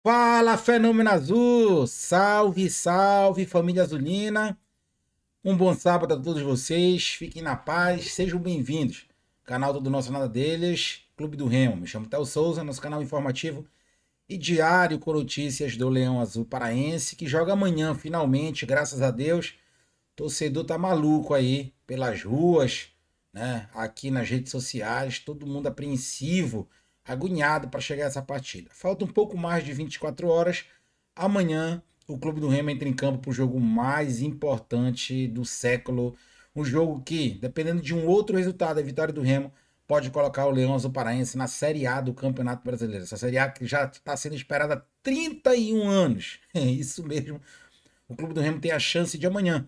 Fala, Fenômeno Azul! Salve, salve, família azulina! Um bom sábado a todos vocês, fiquem na paz, sejam bem-vindos. Canal do Nosso Nada Deles, Clube do Remo. Me chamo Théo Souza, nosso canal informativo e diário com notícias do Leão Azul Paraense, que joga amanhã, finalmente, graças a Deus. O torcedor tá maluco aí pelas ruas, né? Aqui nas redes sociais, todo mundo apreensivo, agoniado para chegar a essa partida. Falta um pouco mais de 24 horas. Amanhã o Clube do Remo entra em campo para o jogo mais importante do século. Um jogo que, dependendo de um outro resultado, a vitória do Remo pode colocar o Leão Azul Paraense na Série A do Campeonato Brasileiro. Essa Série A que já está sendo esperada há 31 anos. É isso mesmo. O Clube do Remo tem a chance de amanhã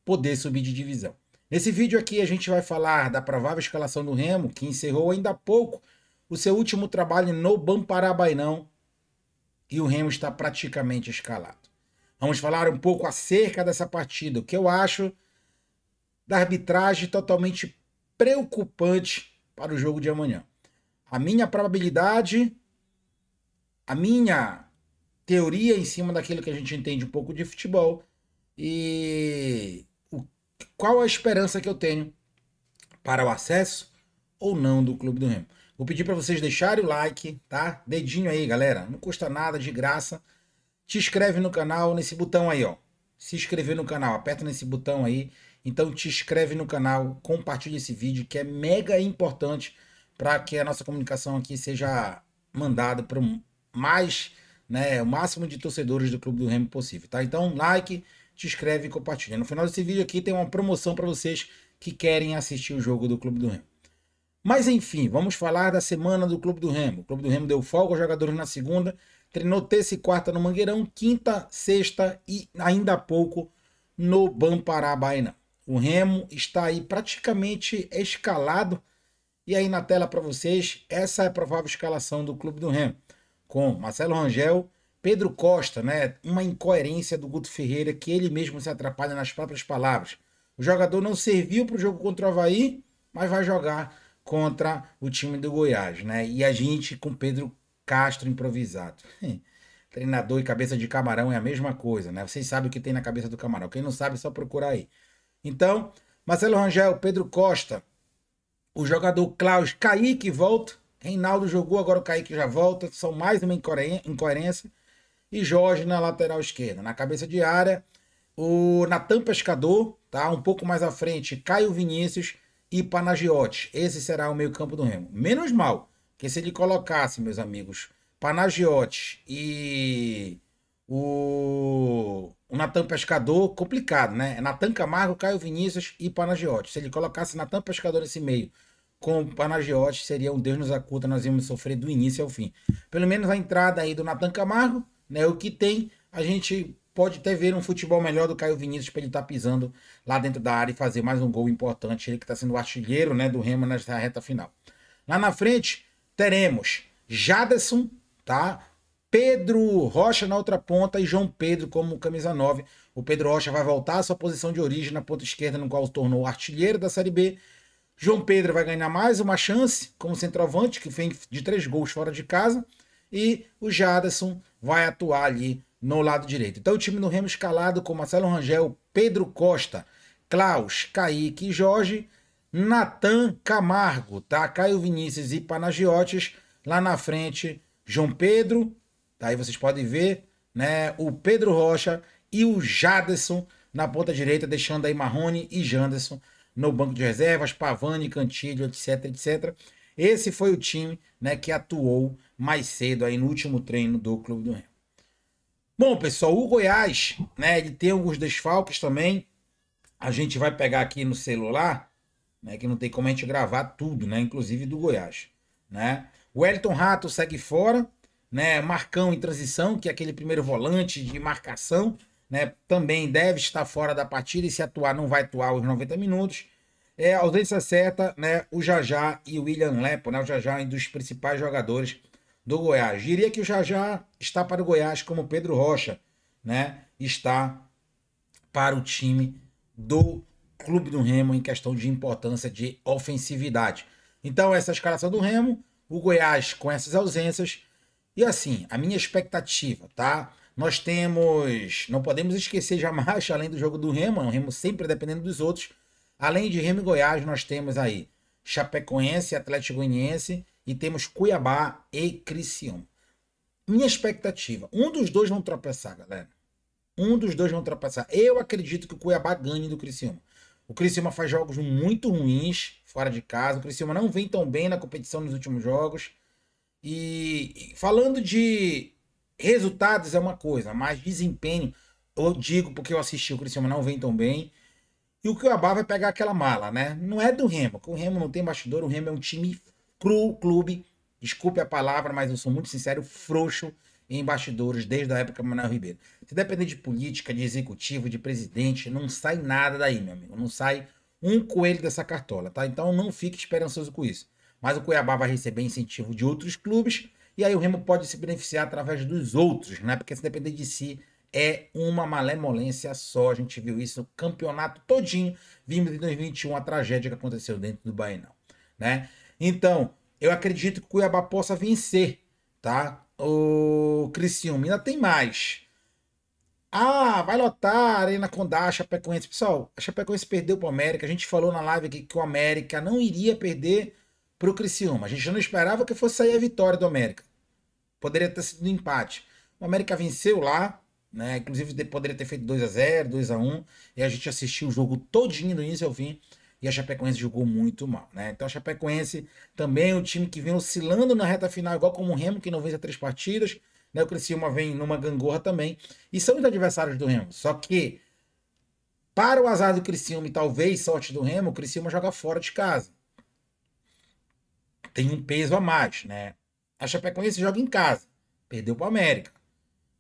poder subir de divisão. Nesse vídeo aqui a gente vai falar da provável escalação do Remo, que encerrou ainda há pouco o seu último trabalho no Bamparabainão e o Remo está praticamente escalado. Vamos falar um pouco acerca dessa partida, o que eu acho da arbitragem totalmente preocupante para o jogo de amanhã. A minha probabilidade, a minha teoria em cima daquilo que a gente entende um pouco de futebol e qual a esperança que eu tenho para o acesso ou não do Clube do Remo. Vou pedir para vocês deixarem o like, tá? Dedinho aí, galera. Não custa nada, de graça. Te inscreve no canal, nesse botão aí, ó. Se inscrever no canal, aperta nesse botão aí. Então te inscreve no canal, compartilha esse vídeo, que é mega importante para que a nossa comunicação aqui seja mandada para mais, né, o máximo de torcedores do Clube do Remo possível, tá? Então, like, te inscreve e compartilha. No final desse vídeo aqui tem uma promoção para vocês que querem assistir o jogo do Clube do Remo. Mas enfim, vamos falar da semana do Clube do Remo. O Clube do Remo deu folga aos jogadores na segunda, treinou terça e quarta no Mangueirão, quinta, sexta e ainda há pouco no Bamparabainão. O Remo está aí praticamente escalado. E aí na tela para vocês, essa é a provável escalação do Clube do Remo. Com Marcelo Rangel, Pedro Costa, né? Uma incoerência do Guto Ferreira que ele mesmo se atrapalha nas próprias palavras. O jogador não serviu para o jogo contra o Avaí, mas vai jogar contra o time do Goiás, né? E a gente com Pedro Castro improvisado. Treinador e cabeça de camarão é a mesma coisa, né? Vocês sabem o que tem na cabeça do camarão. Quem não sabe é só procurar aí. Então, Marcelo Rangel, Pedro Costa, o jogador Klaus, Kaique volta. Reinaldo jogou, agora o Kaique já volta. São mais uma incoerência. E Jorge na lateral esquerda. Na cabeça de área, o Natan Pescador, tá? Um pouco mais à frente, Caio Vinícius e Panagiotti. Esse será o meio-campo do Remo. Menos mal, que se ele colocasse, meus amigos, Panagiotti e o Natan Pescador, complicado, né? Natan Camargo, Caio Vinícius e Panagiotti. Se ele colocasse Natan Pescador nesse meio com o Panagiotti, seria um Deus nos acuda, nós íamos sofrer do início ao fim. Pelo menos a entrada aí do Natan Camargo, né? O que tem, a gente pode até ver um futebol melhor do Caio Vinícius para ele estar pisando lá dentro da área e fazer mais um gol importante. Ele que está sendo o artilheiro, né, do Remo nessa reta final. Lá na frente, teremos Jaderson, tá? Pedro Rocha na outra ponta e João Pedro como camisa 9. O Pedro Rocha vai voltar à sua posição de origem na ponta esquerda, no qual se tornou o artilheiro da Série B. João Pedro vai ganhar mais uma chance como centroavante, que vem de 3 gols fora de casa. E o Jaderson vai atuar ali no lado direito. Então o time do Remo escalado com Marcelo Rangel, Pedro Costa, Klaus, Kaique e Jorge, Natan Camargo, tá? Caio Vinícius e Panagiotis. Lá na frente, João Pedro, tá? Aí vocês podem ver, né? O Pedro Rocha e o Jaderson na ponta direita, deixando aí Marrone e Janderson no banco de reservas, Pavani, Cantilho, etc, etc. Esse foi o time, né, que atuou mais cedo aí no último treino do Clube do Remo. Bom, pessoal, o Goiás, né, ele tem alguns desfalques também. A gente vai pegar aqui no celular, né, que não tem como a gente gravar tudo, né, inclusive do Goiás, né? O Wellington Rato segue fora, né? Marcão em transição, que é aquele primeiro volante de marcação, né, também deve estar fora da partida e se atuar não vai atuar os 90 minutos. A ausência certa, né, o Jajá e o William Lepo, né, o Jajá é um dos principais jogadores do Goiás. Diria que o Jajá está para o Goiás como Pedro Rocha, né, está para o time do Clube do Remo em questão de importância de ofensividade. Então essa é a escalação do Remo, o Goiás com essas ausências E assim, a minha expectativa, tá? Nós temos, não podemos esquecer jamais, além do jogo do Remo, o Remo sempre dependendo dos outros, além de Remo e Goiás, nós temos aí Chapecoense, Atlético Goianiense e temos Cuiabá e Criciúma. Minha expectativa, um dos dois vão tropeçar, galera. Um dos dois vão tropeçar. Eu acredito que o Cuiabá ganhe do Criciúma. O Criciúma faz jogos muito ruins fora de casa. O Criciúma não vem tão bem na competição nos últimos jogos. E falando de resultados é uma coisa, mas desempenho, eu digo porque eu assisti, o Criciúma não vem tão bem. E o Cuiabá vai pegar aquela mala, né? Não é do Remo, porque o Remo não tem bastidor, o Remo é um time cru, clube, desculpe a palavra, mas eu sou muito sincero, frouxo em bastidores desde a época do Manuel Ribeiro. Se depender de política, de executivo, de presidente, não sai nada daí, meu amigo. Não sai um coelho dessa cartola, tá? Então não fique esperançoso com isso. Mas o Cuiabá vai receber incentivo de outros clubes e aí o Remo pode se beneficiar através dos outros, né? Porque se depender de si, é uma malemolência só. A gente viu isso no campeonato todinho. Vimos em 2021 a tragédia que aconteceu dentro do Baenão, né? Então, eu acredito que o Cuiabá possa vencer, tá? O Criciúma ainda tem mais. Ah, vai lotar a Arena Condá, a Chapecoense. Pessoal, a Chapecoense perdeu para o América. A gente falou na live aqui que o América não iria perder para o Criciúma. A gente não esperava que fosse sair a vitória do América. Poderia ter sido um empate. O América venceu lá, né? Inclusive poderia ter feito 2-0, 2-1. E a gente assistiu o jogo todinho do início ao fim. E a Chapecoense jogou muito mal, né? Então a Chapecoense também é um time que vem oscilando na reta final, igual como o Remo, que não vence 3 partidas. Né? O Criciúma vem numa gangorra também. E são os adversários do Remo. Só que, para o azar do Criciúma e talvez sorte do Remo, o Criciúma joga fora de casa. Tem um peso a mais, né? A Chapecoense joga em casa. Perdeu para o América.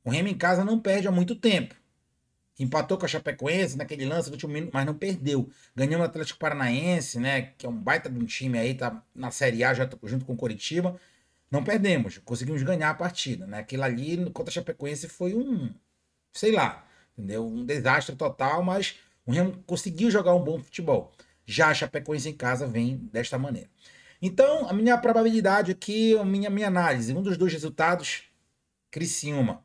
O Remo em casa não perde há muito tempo. Empatou com a Chapecoense naquele lance do último minuto, mas não perdeu. Ganhou o Atlético Paranaense, né? Que é um baita de um time aí, tá na Série A já junto com o Coritiba. Não perdemos, conseguimos ganhar a partida, né? Aquilo ali contra a Chapecoense foi sei lá, entendeu? Um desastre total, mas o Remo conseguiu jogar um bom futebol. Já a Chapecoense em casa vem desta maneira. Então, a minha probabilidade aqui, a minha análise, um dos dois resultados, Criciúma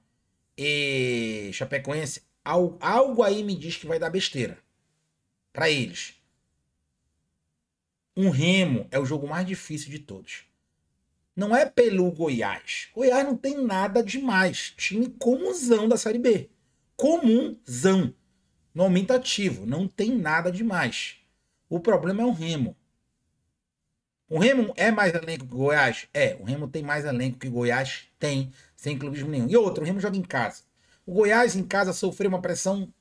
e Chapecoense, algo aí me diz que vai dar besteira para eles. Um Remo é o jogo mais difícil de todos. Não é pelo Goiás. Goiás não tem nada demais. Time comunzão da Série B. Comunzão. No aumentativo. Não tem nada demais. O problema é o Remo. O Remo é mais elenco que o Goiás? É. O Remo tem mais elenco que o Goiás tem, sem clubismo nenhum. E outro, o Remo joga em casa. O Goiás em casa sofreu uma pressão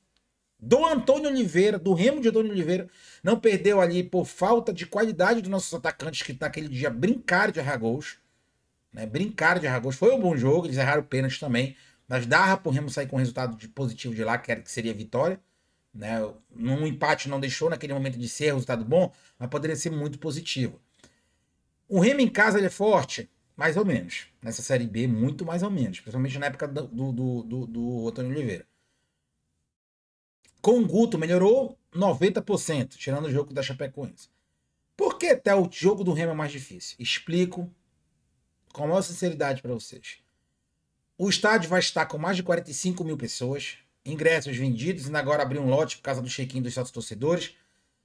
do Antônio Oliveira, do Remo de Antônio Oliveira. Não perdeu ali por falta de qualidade dos nossos atacantes que naquele dia brincaram de errar gols. Né? Brincaram de errar gols. Foi um bom jogo, eles erraram pênalti também. Mas dava pro Remo sair com um resultado positivo de lá, que seria vitória. Né? Num empate não deixou naquele momento de ser resultado bom, mas poderia ser muito positivo. O Remo em casa ele é forte, mais ou menos. Nessa Série B, muito mais ou menos. Principalmente na época do Antônio Oliveira. Com o Guto melhorou 90%, tirando o jogo da Chapecoense. Por que até o jogo do Remo é mais difícil? Explico com a maior sinceridade para vocês. O estádio vai estar com mais de 45 mil pessoas, ingressos vendidos, e agora abriu um lote por causa do check-in dos sócios torcedores,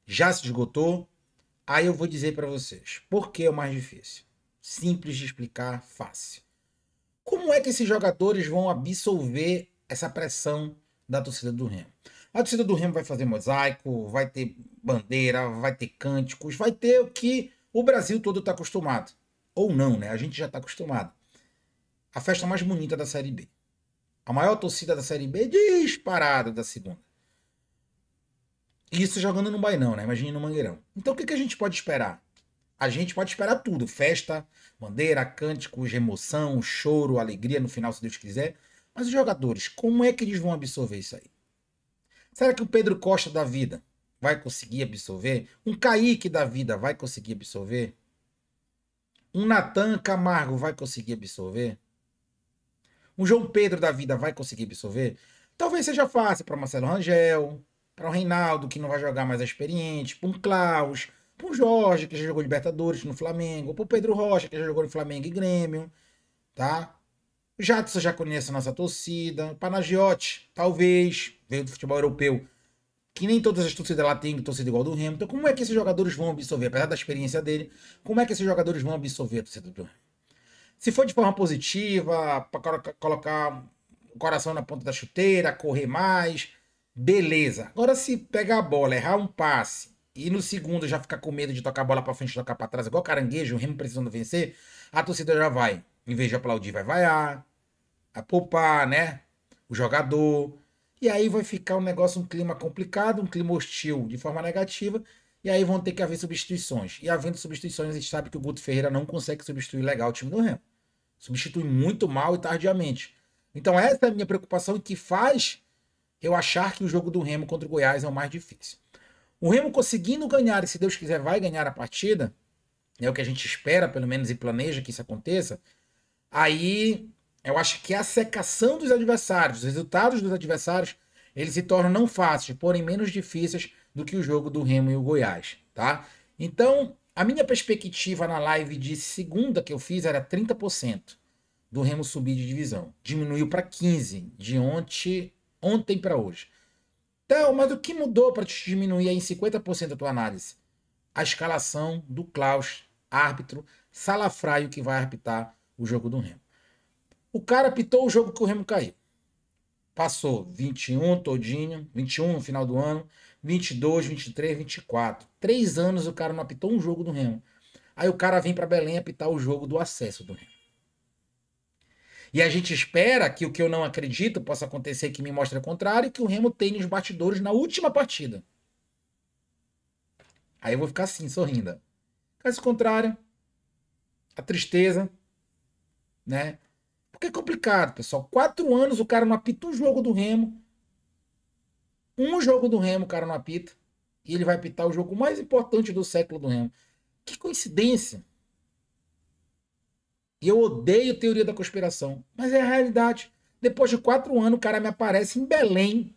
já se esgotou. Aí eu vou dizer para vocês, por que é o mais difícil? Simples de explicar, fácil. Como é que esses jogadores vão absorver essa pressão da torcida do Remo? A torcida do Remo vai fazer mosaico, vai ter bandeira, vai ter cânticos, vai ter o que o Brasil todo está acostumado. Ou não, né? A gente já está acostumado. A festa mais bonita da Série B. A maior torcida da Série B disparada da segunda. Isso jogando no Bainão, né? Imagine no Mangueirão. Então o que a gente pode esperar? A gente pode esperar tudo. Festa, bandeira, cânticos, emoção, choro, alegria no final, se Deus quiser. Mas os jogadores, como é que eles vão absorver isso aí? Será que o Pedro Costa da vida vai conseguir absorver? Um Kaique da vida vai conseguir absorver? Um Natan Camargo vai conseguir absorver? Um João Pedro da vida vai conseguir absorver? Talvez seja fácil para Marcelo Rangel, para o Reinaldo, que não vai jogar mais experiente, para um Klaus, para um Jorge, que já jogou Libertadores no Flamengo, para o Pedro Rocha, que já jogou no Flamengo e Grêmio, tá? Jadson já conhece a nossa torcida. Panagiotti, talvez, veio do futebol europeu, que nem todas as torcidas lá têm torcida igual do Remo. Então, como é que esses jogadores vão absorver, apesar da experiência dele, como é que esses jogadores vão absorver a torcida do Remo? Se for de forma positiva, para colocar o coração na ponta da chuteira, correr mais, beleza. Agora, se pegar a bola, errar um passe e no segundo já ficar com medo de tocar a bola para frente e tocar para trás, igual caranguejo, o Remo precisando vencer, a torcida já vai, em vez de aplaudir, vai vaiar, a poupar, né? O jogador. E aí vai ficar um negócio, um clima complicado, um clima hostil de forma negativa. E aí vão ter que haver substituições. E havendo substituições, a gente sabe que o Guto Ferreira não consegue substituir legal o time do Remo. Substitui muito mal e tardiamente. Então essa é a minha preocupação e que faz eu achar que o jogo do Remo contra o Goiás é o mais difícil. O Remo conseguindo ganhar, e se Deus quiser vai ganhar a partida, é o que a gente espera pelo menos e planeja que isso aconteça, aí eu acho que a secação dos adversários, os resultados dos adversários, eles se tornam não fáceis, porém menos difíceis do que o jogo do Remo e o Goiás, tá? Então, a minha perspectiva na live de segunda que eu fiz era 30% do Remo subir de divisão. Diminuiu para 15% de ontem para hoje. Então, mas o que mudou para te diminuir em 50% a tua análise? A escalação do Klaus, árbitro, salafraio que vai arbitrar o jogo do Remo. O cara apitou o jogo que o Remo caiu. Passou 21 todinho, 21 no final do ano, 22, 23, 24. 3 anos o cara não apitou um jogo do Remo. Aí o cara vem para Belém apitar o jogo do acesso do Remo. E a gente espera que o que eu não acredito possa acontecer, que me mostre o contrário, que o Remo tem nos bastidores na última partida. Aí eu vou ficar assim, sorrindo. Caso contrário, a tristeza, né? Porque é complicado, pessoal. 4 anos o cara não apita um jogo do Remo. Um jogo do Remo o cara não apita. E ele vai apitar o jogo mais importante do século do Remo. Que coincidência. E eu odeio teoria da conspiração. Mas é a realidade. Depois de 4 anos o cara me aparece em Belém,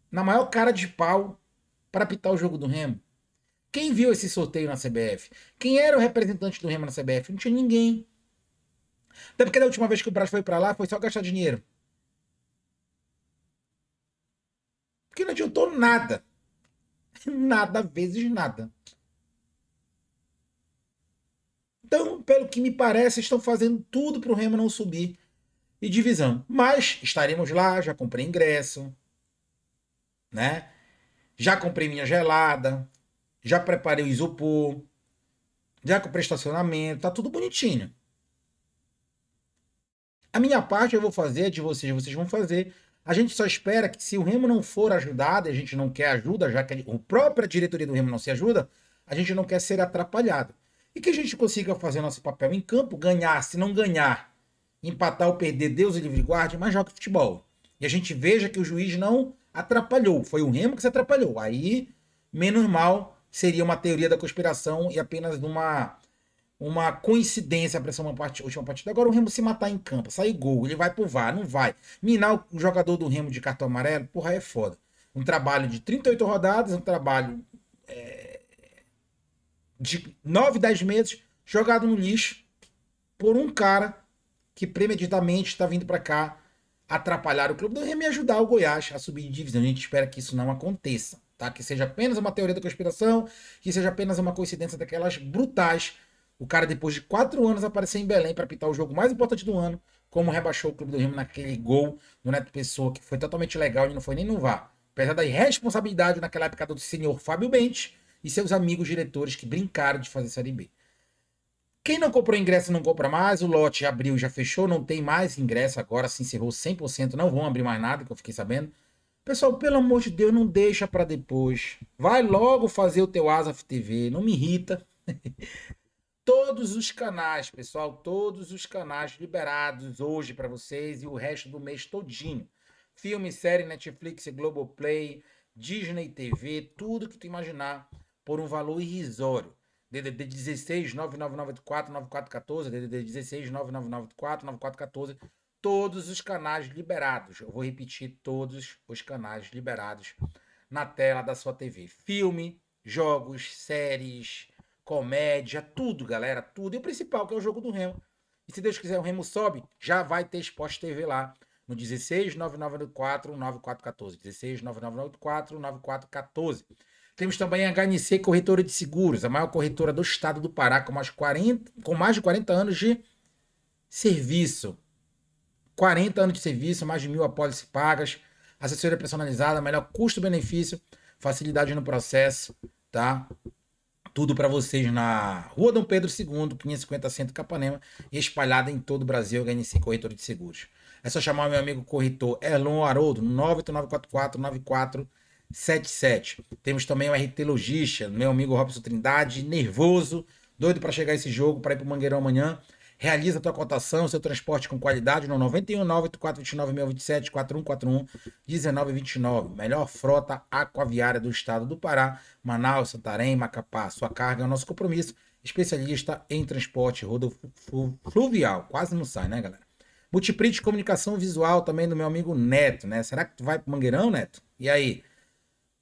na maior cara de pau, para apitar o jogo do Remo. Quem viu esse sorteio na CBF? Quem era o representante do Remo na CBF? Não tinha ninguém. Até porque da última vez que o Braz foi para lá, foi só gastar dinheiro. Porque não adiantou nada. Nada vezes nada. Então, pelo que me parece, estão fazendo tudo para o Remo não subir e divisão. Mas estaremos lá, já comprei ingresso, né? Já comprei minha gelada, já preparei o isopor, já comprei estacionamento, tá tudo bonitinho. A minha parte eu vou fazer, a de vocês vão fazer. A gente só espera que se o Remo não for ajudado, e a gente não quer ajuda, já que a própria diretoria do Remo não se ajuda, a gente não quer ser atrapalhado. E que a gente consiga fazer nosso papel em campo, ganhar, se não ganhar, empatar ou perder, Deus e livre guarde, mas joga futebol. E a gente veja que o juiz não atrapalhou, foi o Remo que se atrapalhou. Aí, menos mal, seria uma teoria da conspiração e apenas uma coincidência para essa última partida. Agora o Remo se matar em campo, sair gol, ele vai pro VAR, não vai. Minar o jogador do Remo de cartão amarelo, porra, é foda. Um trabalho de 38 rodadas, um trabalho de 9, 10 meses, jogado no lixo por um cara que premeditadamente está vindo para cá atrapalhar o clube do Remo e ajudar o Goiás a subir de divisão. A gente espera que isso não aconteça, tá? Que seja apenas uma teoria da conspiração, que seja apenas uma coincidência daquelas brutais. O cara, depois de 4 anos, apareceu em Belém para apitar o jogo mais importante do ano, como rebaixou o clube do Remo naquele gol do Neto Pessoa, que foi totalmente legal e não foi nem no VAR. Apesar da irresponsabilidade naquela época do senhor Fábio Bentes e seus amigos diretores que brincaram de fazer Série B. Quem não comprou ingresso não compra mais, o lote abriu, já fechou, não tem mais ingresso agora, se encerrou 100%, não vão abrir mais nada, que eu fiquei sabendo. Pessoal, pelo amor de Deus, não deixa para depois. Vai logo fazer o teu Asaf TV, não me irrita. Todos os canais, pessoal, todos os canais liberados hoje para vocês e o resto do mês todinho. Filme, série, Netflix, Globoplay, Disney TV, tudo que tu imaginar por um valor irrisório. DDD 16 99984 9414, DDD 16 99984 9414, todos os canais liberados. Eu vou repetir todos os canais liberados na tela da sua TV. Filme, jogos, séries, comédia, tudo, galera, tudo. E o principal, que é o jogo do Remo. E se Deus quiser, o Remo sobe, já vai ter Sport TV lá. No 16 9984 9414. 16 9984 9414. Temos também a HNC Corretora de Seguros, a maior corretora do estado do Pará, com mais de 40 anos de serviço. 40 anos de serviço, mais de 1.000 apólices pagas, assessoria personalizada, melhor custo-benefício, facilidade no processo, tá? Tudo para vocês na Rua Dom Pedro II, 550 Centro Capanema, e espalhada em todo o Brasil, HNC Corretora de Seguros. É só chamar meu amigo corretor Erlon Haroldo, 98944-9477. Temos também o RT Logística, meu amigo Robson Trindade, nervoso, doido para chegar esse jogo, para ir para o Mangueirão amanhã. Realiza a tua cotação, seu transporte com qualidade no 91 98429 627 4141 1929. Melhor frota aquaviária do estado do Pará, Manaus, Santarém, Macapá. Sua carga é o nosso compromisso. Especialista em transporte fluvial. Quase não sai, né, galera? Multiprint Comunicação Visual também do meu amigo Neto, né? Será que tu vai pro Mangueirão, Neto? E aí?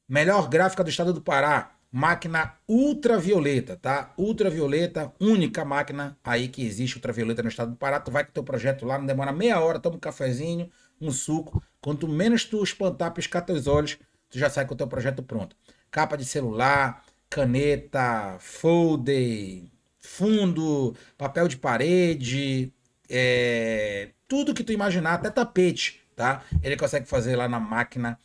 Melhor gráfica do estado do Pará. Máquina ultravioleta, tá? Ultravioleta, única máquina aí que existe ultravioleta no estado do Pará. Tu vai com o teu projeto lá, não demora meia hora, toma um cafezinho, um suco. Quanto menos tu espantar, piscar teus olhos, tu já sai com o teu projeto pronto. Capa de celular, caneta, folder, fundo, papel de parede, tudo que tu imaginar, até tapete, tá? Ele consegue fazer lá na máquina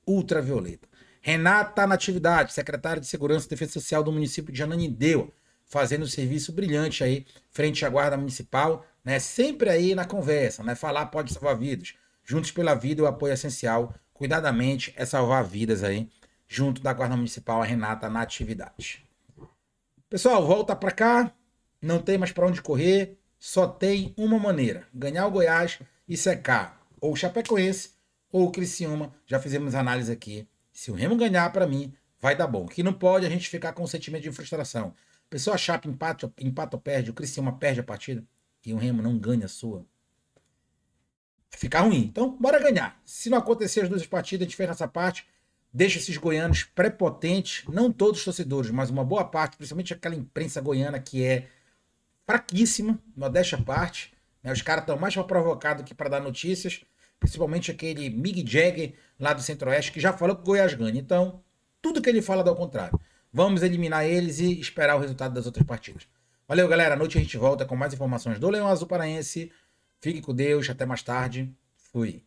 ultravioleta. Renata Natividade, secretária de Segurança e Defesa Social do município de Ananindeua, fazendo um serviço brilhante aí, frente à Guarda Municipal, né? Sempre aí na conversa, né? Falar pode salvar vidas. Juntos pela vida, o apoio essencial, cuidadamente, é salvar vidas aí, junto da Guarda Municipal, a Renata Natividade. Pessoal, volta pra cá, não tem mais pra onde correr, só tem uma maneira, ganhar o Goiás e secar ou o Chapecoense ou o Criciúma. Já fizemos análise aqui. Se o Remo ganhar, para mim, vai dar bom. Que não pode a gente ficar com um sentimento de frustração. A pessoa a Chape empata ou perde, o Criciúma perde a partida e o Remo não ganha a sua. Fica ruim. Então, bora ganhar. Se não acontecer as duas partidas, a gente fez nossa parte. Deixa esses goianos prepotentes, não todos os torcedores, mas uma boa parte, principalmente aquela imprensa goiana que é fraquíssima, modéstia à parte. Né? Os caras estão mais para provocar do que para dar notícias. Principalmente aquele Mick Jagger lá do Centro-Oeste, que já falou que o Goiás ganha. Então, tudo que ele fala dá ao contrário. Vamos eliminar eles e esperar o resultado das outras partidas. Valeu, galera. À noite a gente volta com mais informações do Leão Azul Paraense. Fique com Deus. Até mais tarde. Fui.